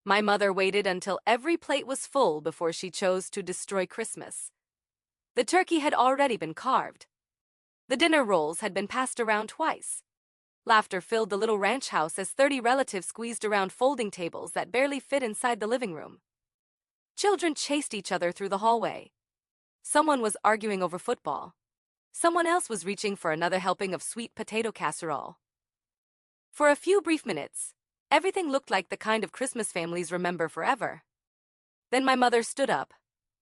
My mother waited until every plate was full before she chose to destroy Christmas. The turkey had already been carved. The dinner rolls had been passed around twice. Laughter filled the little ranch house as 30 relatives squeezed around folding tables that barely fit inside the living room. Children chased each other through the hallway. Someone was arguing over football. Someone else was reaching for another helping of sweet potato casserole. For a few brief minutes, everything looked like the kind of Christmas families remember forever. Then my mother stood up.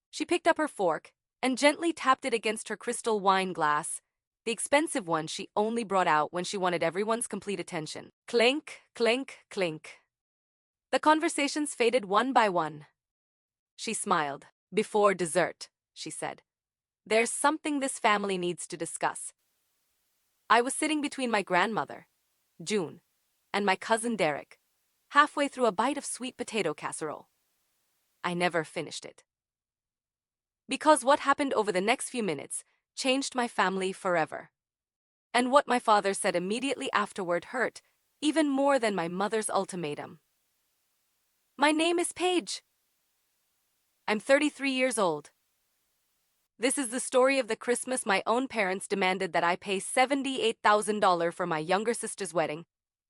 She picked up her fork and gently tapped it against her crystal wine glass, the expensive one she only brought out when she wanted everyone's complete attention. Clink, clink, clink. The conversations faded one by one. She smiled. "Before dessert," she said, "there's something this family needs to discuss." I was sitting between my grandmother, June, and my cousin Derek, halfway through a bite of sweet potato casserole. I never finished it. Because what happened over the next few minutes changed my family forever. And what my father said immediately afterward hurt even more than my mother's ultimatum. "My name is Paige. I'm 33 years old. This is the story of the Christmas my own parents demanded that I pay $78,000 for my younger sister's wedding,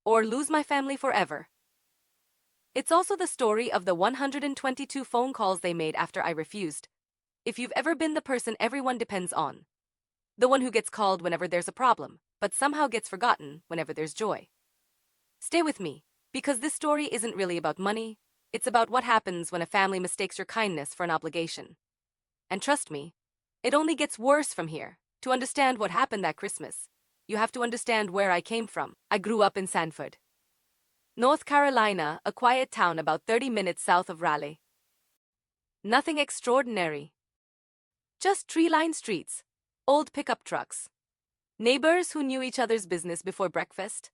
or lose my family forever. It's also the story of the 122 phone calls they made after I refused. If you've ever been the person everyone depends on, the one who gets called whenever there's a problem, but somehow gets forgotten whenever there's joy. Stay with me, because this story isn't really about money. It's about what happens when a family mistakes your kindness for an obligation. And trust me, it only gets worse from here. To understand what happened that Christmas, you have to understand where I came from. I grew up in Sanford, North Carolina, a quiet town about 30 minutes south of Raleigh. Nothing extraordinary. Just tree-lined streets, old pickup trucks, neighbors who knew each other's business before breakfast,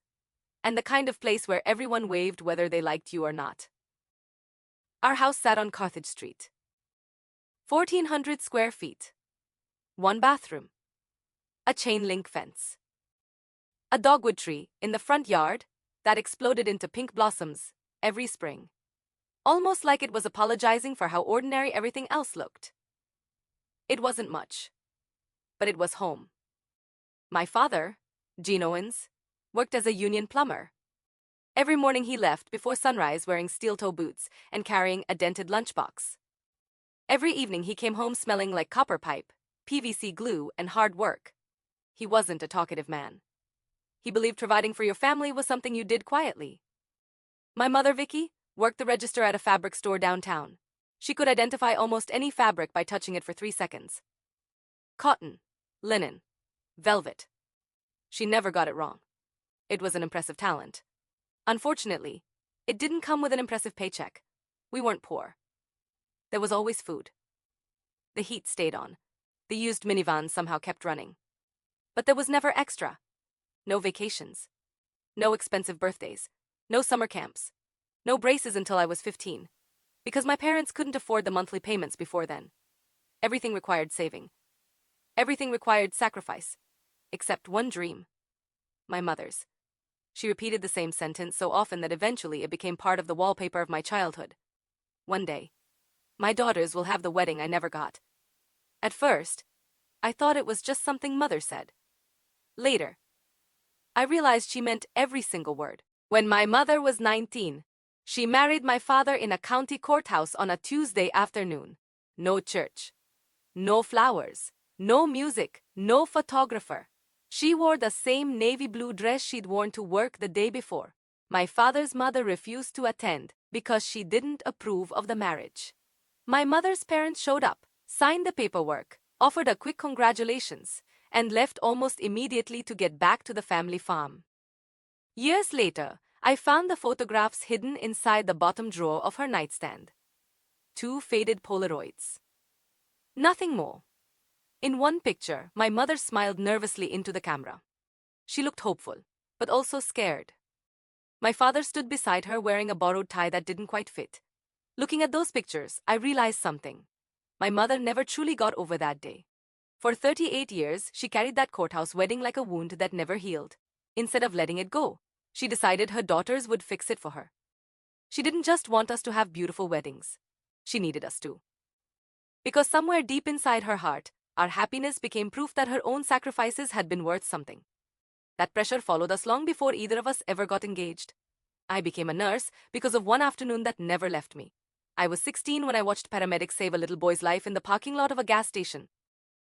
and the kind of place where everyone waved whether they liked you or not. Our house sat on Carthage Street. 1,400 square feet. One bathroom. A chain-link fence. A dogwood tree in the front yard that exploded into pink blossoms every spring. Almost like it was apologizing for how ordinary everything else looked. It wasn't much, but it was home. My father, Gene Owens, worked as a union plumber. Every morning he left before sunrise wearing steel-toe boots and carrying a dented lunchbox. Every evening he came home smelling like copper pipe, PVC glue, and hard work. He wasn't a talkative man. He believed providing for your family was something you did quietly. My mother, Vicky, worked the register at a fabric store downtown. She could identify almost any fabric by touching it for 3 seconds. Cotton, linen, velvet. She never got it wrong. It was an impressive talent. Unfortunately, it didn't come with an impressive paycheck. We weren't poor. There was always food. The heat stayed on. The used minivans somehow kept running. But there was never extra. No vacations. No expensive birthdays. No summer camps. No braces until I was 15. Because my parents couldn't afford the monthly payments before then. Everything required saving. Everything required sacrifice. Except one dream. My mother's. She repeated the same sentence so often that eventually it became part of the wallpaper of my childhood. One day, my daughters will have the wedding I never got. At first, I thought it was just something Mother said. Later, I realized she meant every single word. When my mother was 19, she married my father in a county courthouse on a Tuesday afternoon. No church. No flowers. No music. No photographer. She wore the same navy blue dress she'd worn to work the day before. My father's mother refused to attend because she didn't approve of the marriage. My mother's parents showed up, signed the paperwork, offered a quick congratulations, and left almost immediately to get back to the family farm. Years later, I found the photographs hidden inside the bottom drawer of her nightstand. 2 faded Polaroids. Nothing more. In one picture, my mother smiled nervously into the camera. She looked hopeful, but also scared. My father stood beside her wearing a borrowed tie that didn't quite fit. Looking at those pictures, I realized something. My mother never truly got over that day. For 38 years, she carried that courthouse wedding like a wound that never healed. Instead of letting it go, she decided her daughters would fix it for her. She didn't just want us to have beautiful weddings. She needed us to. Because somewhere deep inside her heart, our happiness became proof that her own sacrifices had been worth something. That pressure followed us long before either of us ever got engaged. I became a nurse because of one afternoon that never left me. I was 16 when I watched paramedics save a little boy's life in the parking lot of a gas station.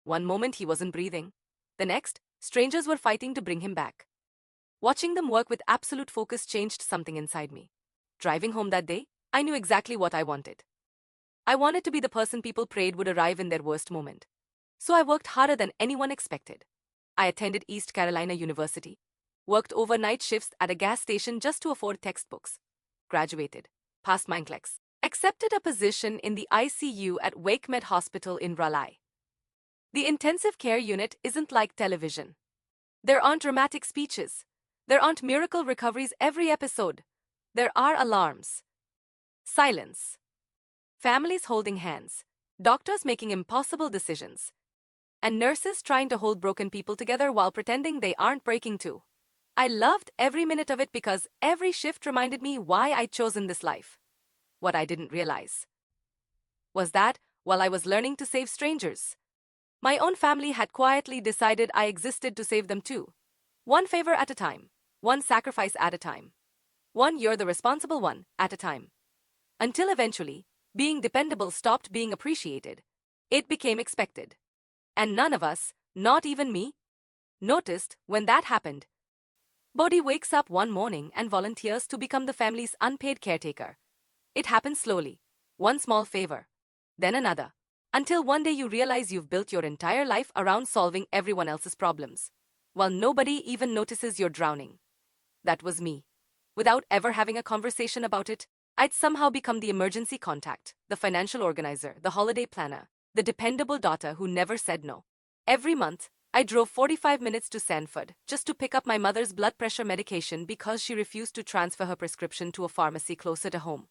One moment he wasn't breathing. The next, strangers were fighting to bring him back. Watching them work with absolute focus changed something inside me. Driving home that day, I knew exactly what I wanted. I wanted to be the person people prayed would arrive in their worst moment. So I worked harder than anyone expected. I attended East Carolina University, worked overnight shifts at a gas station just to afford textbooks, graduated, passed my NCLEX, accepted a position in the ICU at WakeMed Hospital in Raleigh. The intensive care unit isn't like television. There aren't dramatic speeches. There aren't miracle recoveries every episode. There are alarms. Silence. Families holding hands. Doctors making impossible decisions. And nurses trying to hold broken people together while pretending they aren't breaking too. I loved every minute of it because every shift reminded me why I'd chosen this life. What I didn't realize was that, while I was learning to save strangers, my own family had quietly decided I existed to save them too. One favor at a time. One sacrifice at a time. One you're the responsible one at a time. Until eventually, being dependable stopped being appreciated. It became expected. And none of us, not even me, noticed when that happened. Bodhi wakes up one morning and volunteers to become the family's unpaid caretaker. It happens slowly. One small favor, then another. Until one day you realize you've built your entire life around solving everyone else's problems, while nobody even notices you're drowning. That was me. Without ever having a conversation about it, I'd somehow become the emergency contact, the financial organizer, the holiday planner, the dependable daughter who never said no. Every month, I drove 45 minutes to Sanford just to pick up my mother's blood pressure medication because she refused to transfer her prescription to a pharmacy closer to home.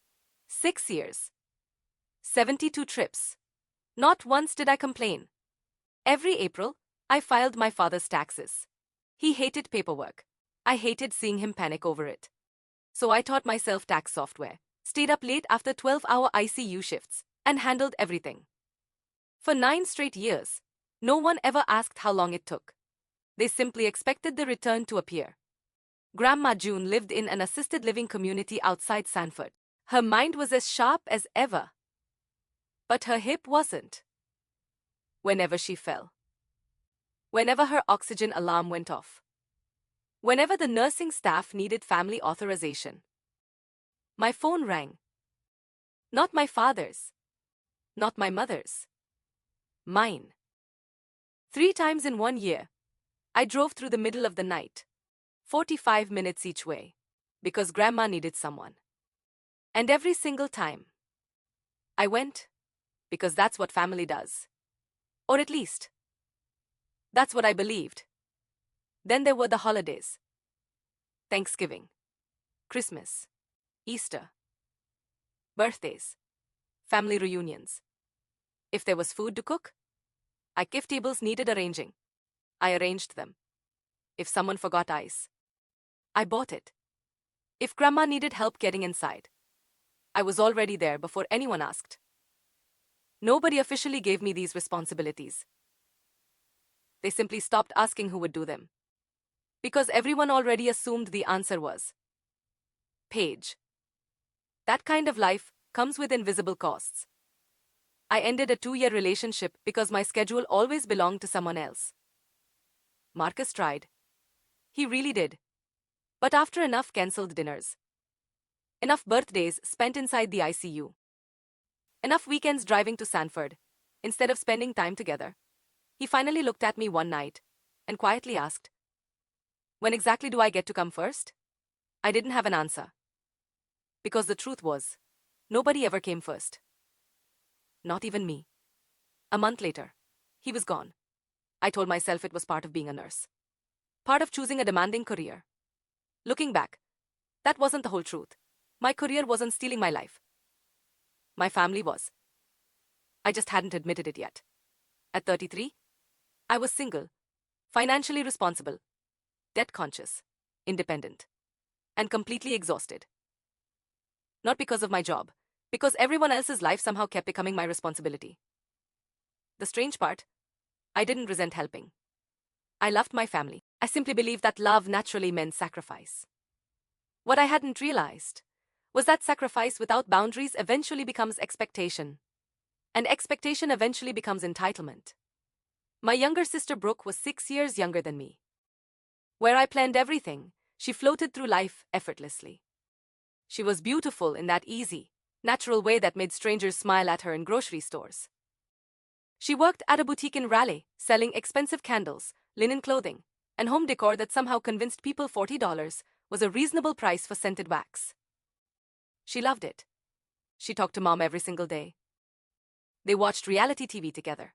6 years. 72 trips. Not once did I complain. Every April, I filed my father's taxes. He hated paperwork. I hated seeing him panic over it. So I taught myself tax software, stayed up late after 12-hour ICU shifts, and handled everything. For 9 straight years, no one ever asked how long it took. They simply expected the return to appear. Grandma June lived in an assisted living community outside Sanford. Her mind was as sharp as ever. But her hip wasn't. Whenever she fell. Whenever her oxygen alarm went off. Whenever the nursing staff needed family authorization. My phone rang. Not my father's. Not my mother's. Mine. 3 times in 1 year, I drove through the middle of the night, 45 minutes each way, because Grandma needed someone. And every single time, I went, because that's what family does. Or at least, that's what I believed. Then there were the holidays. Thanksgiving, Christmas, Easter, birthdays, family reunions. If there was food to cook, gift tables needed arranging. I arranged them. If someone forgot ice, I bought it. If Grandma needed help getting inside, I was already there before anyone asked. Nobody officially gave me these responsibilities. They simply stopped asking who would do them. Because everyone already assumed the answer was Paige. That kind of life comes with invisible costs. I ended a 2-year relationship because my schedule always belonged to someone else. Marcus tried. He really did. But after enough cancelled dinners, enough birthdays spent inside the ICU, enough weekends driving to Sanford, instead of spending time together, he finally looked at me one night and quietly asked, "When exactly do I get to come first?" I didn't have an answer. Because the truth was, nobody ever came first. Not even me. A month later, he was gone. I told myself it was part of being a nurse. Part of choosing a demanding career. Looking back, that wasn't the whole truth. My career wasn't stealing my life. My family was. I just hadn't admitted it yet. At 33, I was single, financially responsible, debt conscious, independent, and completely exhausted. Not because of my job, because everyone else's life somehow kept becoming my responsibility. The strange part, I didn't resent helping. I loved my family. I simply believed that love naturally meant sacrifice. What I hadn't realized was that sacrifice without boundaries eventually becomes expectation, and expectation eventually becomes entitlement. My younger sister Brooke was 6 years younger than me. Where I planned everything, she floated through life effortlessly. She was beautiful in that easy, natural way that made strangers smile at her in grocery stores. She worked at a boutique in Raleigh, selling expensive candles, linen clothing, and home decor that somehow convinced people $40 was a reasonable price for scented wax. She loved it. She talked to Mom every single day. They watched reality TV together,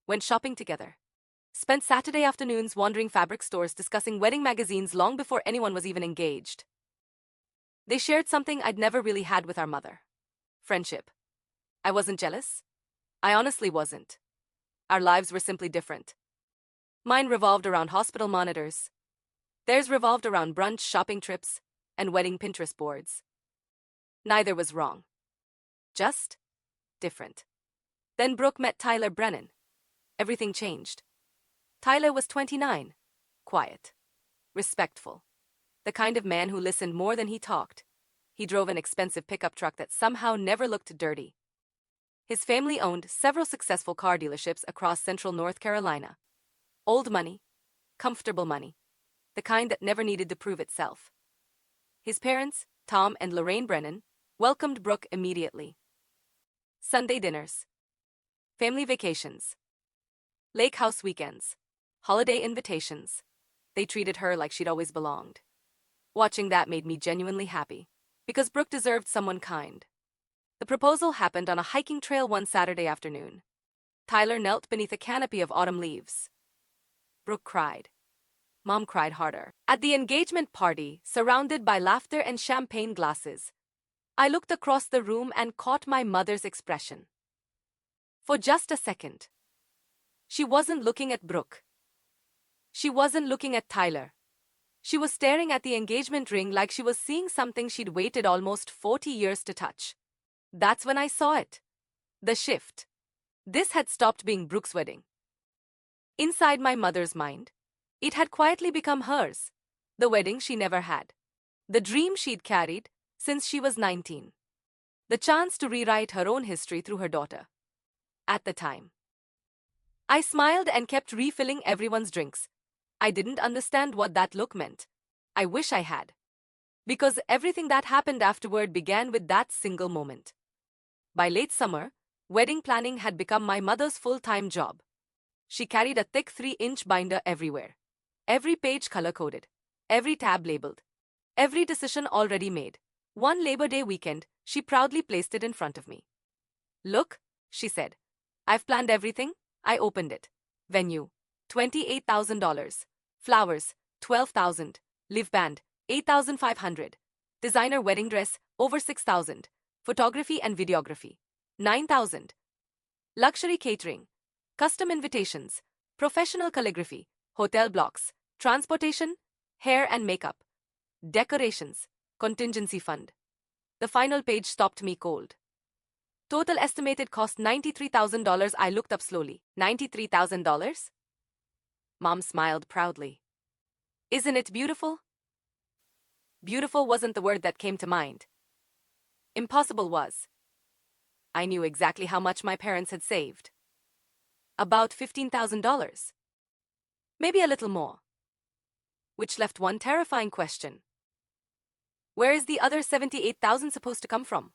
went shopping together, spent Saturday afternoons wandering fabric stores discussing wedding magazines long before anyone was even engaged. They shared something I'd never really had with our mother: friendship. I wasn't jealous. I honestly wasn't. Our lives were simply different. Mine revolved around hospital monitors. Theirs revolved around brunch shopping trips and wedding Pinterest boards. Neither was wrong. Just different. Then Brooke met Tyler Brennan. Everything changed. Tyler was 29, quiet, respectful, the kind of man who listened more than he talked. He drove an expensive pickup truck that somehow never looked dirty. His family owned several successful car dealerships across central North Carolina. Old money, comfortable money, the kind that never needed to prove itself. His parents, Tom and Lorraine Brennan, welcomed Brooke immediately. Sunday dinners, family vacations, lake house weekends, holiday invitations. They treated her like she'd always belonged. Watching that made me genuinely happy, because Brooke deserved someone kind. The proposal happened on a hiking trail one Saturday afternoon. Tyler knelt beneath a canopy of autumn leaves. Brooke cried. Mom cried harder. At the engagement party, surrounded by laughter and champagne glasses, I looked across the room and caught my mother's expression. For just a second. She wasn't looking at Brooke. She wasn't looking at Tyler. She was staring at the engagement ring like she was seeing something she'd waited almost 40 years to touch. That's when I saw it. The shift. This had stopped being Brooke's wedding. Inside my mother's mind, it had quietly become hers, the wedding she never had. The dream she'd carried since she was 19. The chance to rewrite her own history through her daughter. At the time, I smiled and kept refilling everyone's drinks. I didn't understand what that look meant. I wish I had. Because everything that happened afterward began with that single moment. By late summer, wedding planning had become my mother's full-time job. She carried a thick 3-inch binder everywhere. Every page color-coded. Every tab labeled. Every decision already made. One Labor Day weekend, she proudly placed it in front of me. "Look," she said. "I've planned everything." I opened it. Venue, $28,000. Flowers, $12,000. Live band, $8,500. Designer wedding dress, over $6,000. Photography and videography, $9,000. Luxury catering, custom invitations, professional calligraphy, hotel blocks, transportation, hair and makeup, decorations, contingency fund. The final page stopped me cold. Total estimated cost $93,000. I looked up slowly. $93,000? Mom smiled proudly. Isn't it beautiful? Beautiful wasn't the word that came to mind. Impossible was. I knew exactly how much my parents had saved. About $15,000. Maybe a little more. Which left one terrifying question. Where is the other $78,000 supposed to come from?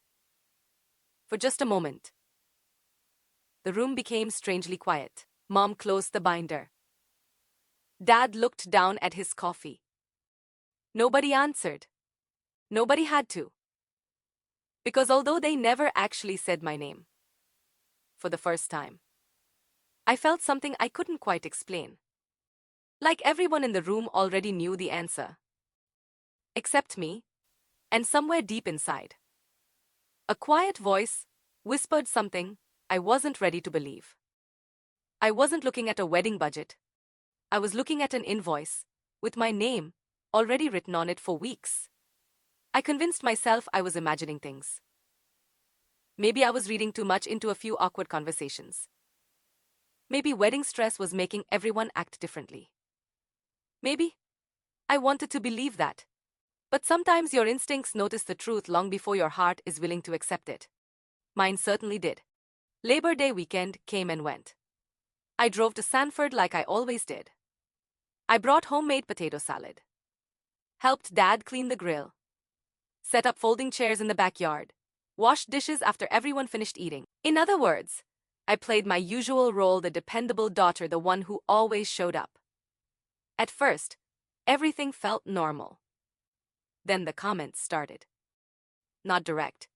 For just a moment, the room became strangely quiet. Mom closed the binder. Dad looked down at his coffee. Nobody answered. Nobody had to. Because although they never actually said my name, for the first time, I felt something I couldn't quite explain. Like everyone in the room already knew the answer. Except me, and somewhere deep inside. A quiet voice whispered something I wasn't ready to believe. I wasn't looking at a wedding budget. I was looking at an invoice with my name already written on it for weeks. I convinced myself I was imagining things. Maybe I was reading too much into a few awkward conversations. Maybe wedding stress was making everyone act differently. Maybe I wanted to believe that. But sometimes your instincts notice the truth long before your heart is willing to accept it. Mine certainly did. Labor Day weekend came and went. I drove to Sanford like I always did. I brought homemade potato salad. Helped Dad clean the grill. Set up folding chairs in the backyard. Washed dishes after everyone finished eating. In other words, I played my usual role, the dependable daughter, the one who always showed up. At first, everything felt normal. Then the comments started. Not direct.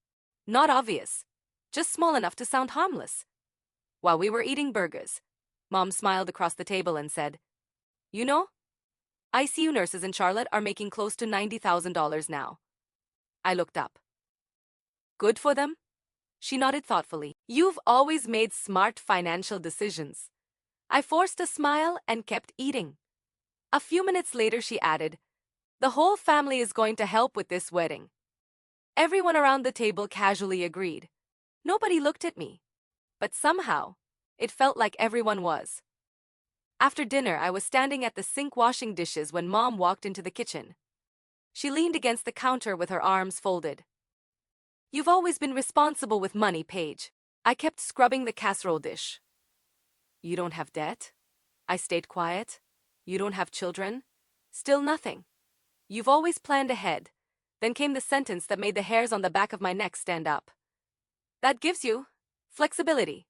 Not obvious. Just small enough to sound harmless. While we were eating burgers, Mom smiled across the table and said, "You know, ICU nurses in Charlotte are making close to $90,000 now." I looked up. "Good for them?" She nodded thoughtfully. "You've always made smart financial decisions." I forced a smile and kept eating. A few minutes later she added, "The whole family is going to help with this wedding." Everyone around the table casually agreed. Nobody looked at me. But somehow, it felt like everyone was. After dinner, I was standing at the sink washing dishes when Mom walked into the kitchen. She leaned against the counter with her arms folded. "You've always been responsible with money, Paige." I kept scrubbing the casserole dish. "You don't have debt?" I stayed quiet. "You don't have children?" Still nothing. "You've always planned ahead." Then came the sentence that made the hairs on the back of my neck stand up. "That gives you flexibility."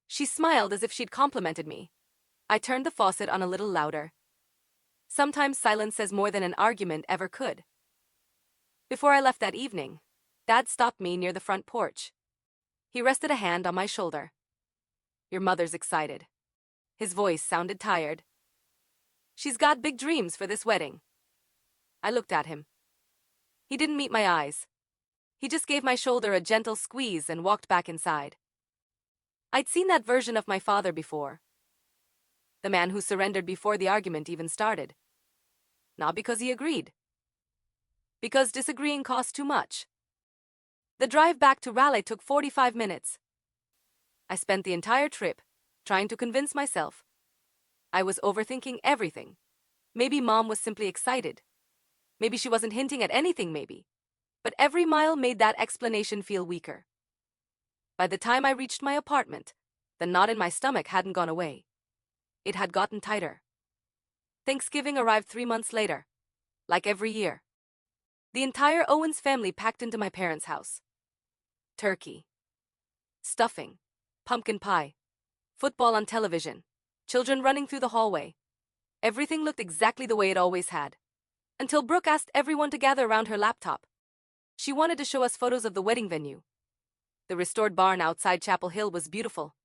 She smiled as if she'd complimented me. I turned the faucet on a little louder. Sometimes silence says more than an argument ever could. Before I left that evening, Dad stopped me near the front porch. He rested a hand on my shoulder. "Your mother's excited." His voice sounded tired. "She's got big dreams for this wedding." I looked at him. He didn't meet my eyes. He just gave my shoulder a gentle squeeze and walked back inside. I'd seen that version of my father before. The man who surrendered before the argument even started. Not because he agreed. Because disagreeing cost too much. The drive back to Raleigh took 45 minutes. I spent the entire trip trying to convince myself. I was overthinking everything. Maybe Mom was simply excited. Maybe she wasn't hinting at anything, maybe. But every mile made that explanation feel weaker. By the time I reached my apartment, the knot in my stomach hadn't gone away. It had gotten tighter. Thanksgiving arrived 3 months later, like every year. The entire Owens family packed into my parents' house. Turkey, stuffing, pumpkin pie, football on television, children running through the hallway. Everything looked exactly the way it always had. Until Brooke asked everyone to gather around her laptop. She wanted to show us photos of the wedding venue. The restored barn outside Chapel Hill was beautiful.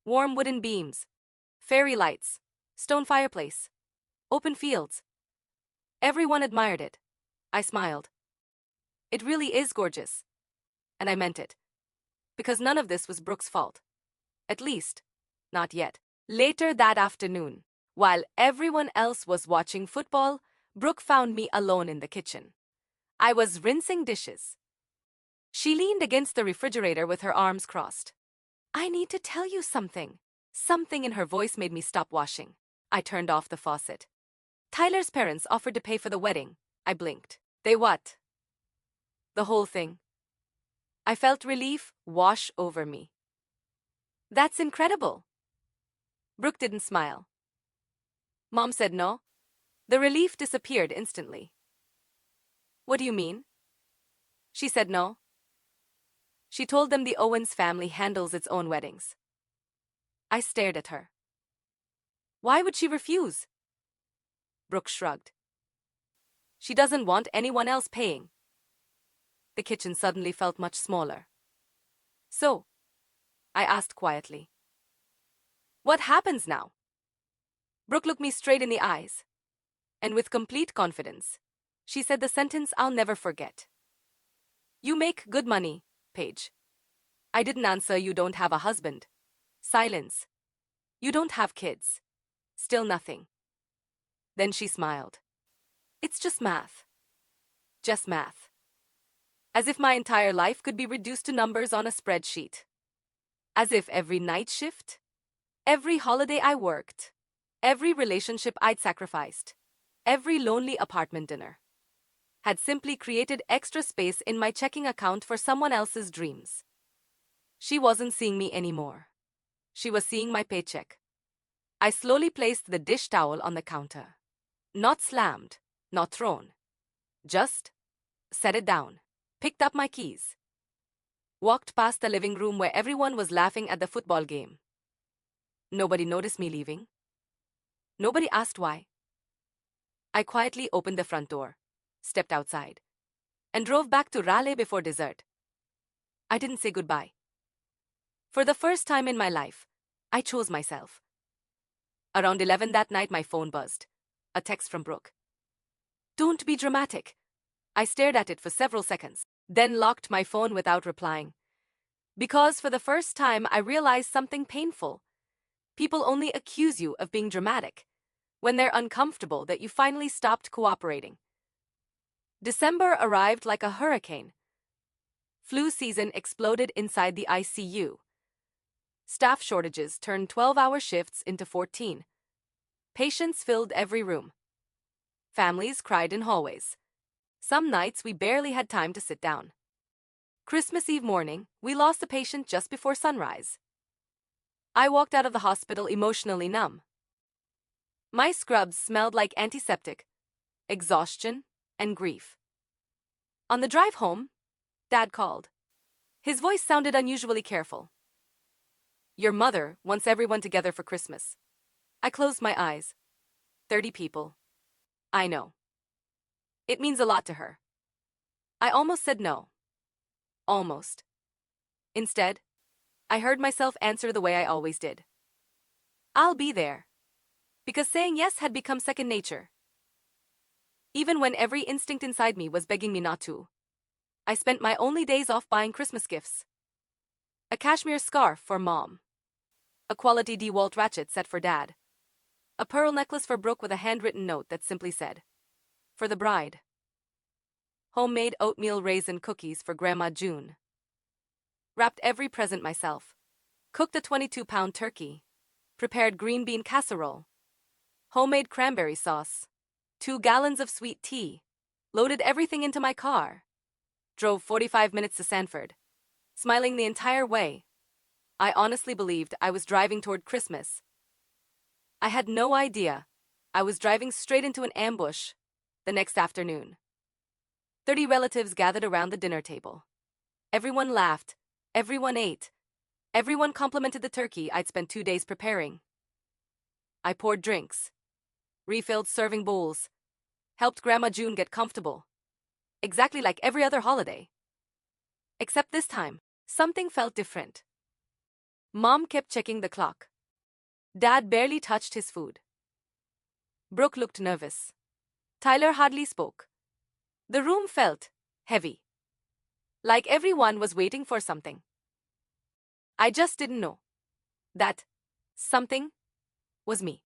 Warm wooden beams, fairy lights, stone fireplace, open fields. Everyone admired it. I smiled. It really is gorgeous. And I meant it. Because none of this was Brooke's fault. At least, not yet. Later that afternoon, while everyone else was watching football, Brooke found me alone in the kitchen. I was rinsing dishes. She leaned against the refrigerator with her arms crossed. "I need to tell you something." Something in her voice made me stop washing. I turned off the faucet. "Tyler's parents offered to pay for the wedding." I blinked. "They what?" "The whole thing." I felt relief wash over me. "That's incredible." Brooke didn't smile. "Mom said no." The relief disappeared instantly. "What do you mean?" "She said no." She told them the Owens family handles its own weddings. I stared at her. "Why would she refuse?" Brooke shrugged. "She doesn't want anyone else paying." The kitchen suddenly felt much smaller. "So?" I asked quietly. "What happens now?" Brooke looked me straight in the eyes. And with complete confidence, she said the sentence I'll never forget. "You make good money, Paige." I didn't answer. "You don't have a husband." Silence. "You don't have kids." Still nothing. Then she smiled. "It's just math." just math. As if my entire life could be reduced to numbers on a spreadsheet. As if every night shift, every holiday I worked, every relationship I'd sacrificed, every lonely apartment dinner had simply created extra space in my checking account for someone else's dreams. She wasn't seeing me anymore. She was seeing my paycheck. I slowly placed the dish towel on the counter. Not slammed, not thrown. Just set it down, picked up my keys, walked past the living room where everyone was laughing at the football game. Nobody noticed me leaving. Nobody asked why. I quietly opened the front door, stepped outside, and drove back to Raleigh before dessert. I didn't say goodbye. For the first time in my life, I chose myself. Around 11 that night, my phone buzzed. A text from Brooke. "Don't be dramatic." I stared at it for several seconds, then locked my phone without replying. Because for the first time, I realized something painful. People only accuse you of being dramatic when they're uncomfortable that you finally stopped cooperating. December arrived like a hurricane. Flu season exploded inside the ICU. Staff shortages turned 12-hour shifts into 14. Patients filled every room. Families cried in hallways. Some nights we barely had time to sit down. Christmas Eve morning, we lost a patient just before sunrise. I walked out of the hospital emotionally numb. My scrubs smelled like antiseptic, exhaustion, and grief. On the drive home, Dad called. His voice sounded unusually careful. "Your mother wants everyone together for Christmas." I closed my eyes. 30 people. I know. It means a lot to her. I almost said no. Almost. Instead, I heard myself answer the way I always did. "I'll be there." Because saying yes had become second nature. Even when every instinct inside me was begging me not to. I spent my only days off buying Christmas gifts. A cashmere scarf for Mom. A quality DeWalt ratchet set for Dad. A pearl necklace for Brooke with a handwritten note that simply said, "For the bride." Homemade oatmeal raisin cookies for Grandma June. Wrapped every present myself. Cooked a 22-pound turkey. Prepared green bean casserole. Homemade cranberry sauce. 2 gallons of sweet tea. Loaded everything into my car. Drove 45 minutes to Sanford. Smiling the entire way. I honestly believed I was driving toward Christmas. I had no idea I was driving straight into an ambush the next afternoon. 30 relatives gathered around the dinner table. Everyone laughed. Everyone ate. Everyone complimented the turkey I'd spent 2 days preparing. I poured drinks. Refilled serving bowls. Helped Grandma June get comfortable. Exactly like every other holiday. Except this time, something felt different. Mom kept checking the clock. Dad barely touched his food. Brooke looked nervous. Tyler hardly spoke. The room felt heavy. Like everyone was waiting for something. I just didn't know. That something was me.